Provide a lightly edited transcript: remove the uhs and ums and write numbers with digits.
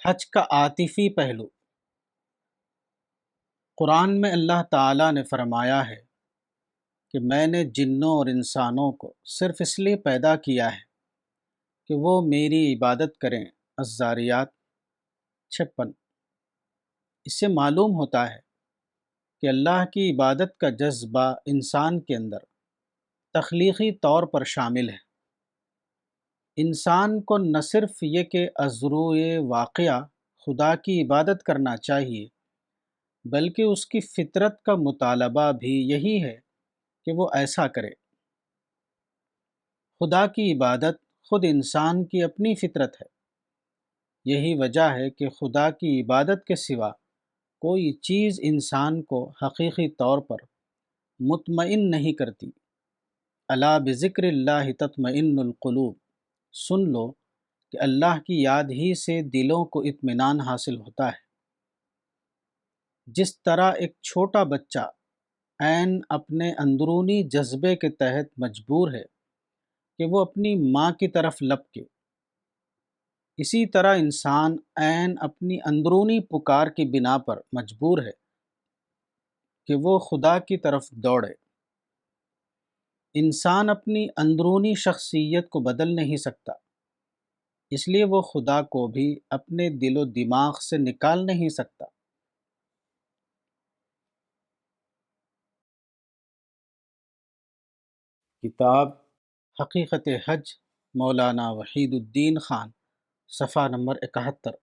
حج کا عاطفی پہلو۔ قرآن میں اللہ تعالیٰ نے فرمایا ہے کہ میں نے جنوں اور انسانوں کو صرف اس لیے پیدا کیا ہے کہ وہ میری عبادت کریں۔ الذاریات 56۔ اس سے معلوم ہوتا ہے کہ اللہ کی عبادت کا جذبہ انسان کے اندر تخلیقی طور پر شامل ہے۔ انسان کو نہ صرف یہ کہ ازروئے واقعہ خدا کی عبادت کرنا چاہیے، بلکہ اس کی فطرت کا مطالبہ بھی یہی ہے کہ وہ ایسا کرے۔ خدا کی عبادت خود انسان کی اپنی فطرت ہے۔ یہی وجہ ہے کہ خدا کی عبادت کے سوا کوئی چیز انسان کو حقیقی طور پر مطمئن نہیں کرتی۔ الا بذکر اللہ تطمئن القلوب، سن لو کہ اللہ کی یاد ہی سے دلوں کو اطمینان حاصل ہوتا ہے۔ جس طرح ایک چھوٹا بچہ عین اپنے اندرونی جذبے کے تحت مجبور ہے کہ وہ اپنی ماں کی طرف لپکے، اسی طرح انسان عین اپنی اندرونی پکار کی بنا پر مجبور ہے کہ وہ خدا کی طرف دوڑے۔ انسان اپنی اندرونی شخصیت کو بدل نہیں سکتا، اس لیے وہ خدا کو بھی اپنے دل و دماغ سے نکال نہیں سکتا۔ کتاب حقیقت حج، مولانا وحید الدین خان، صفحہ نمبر 71۔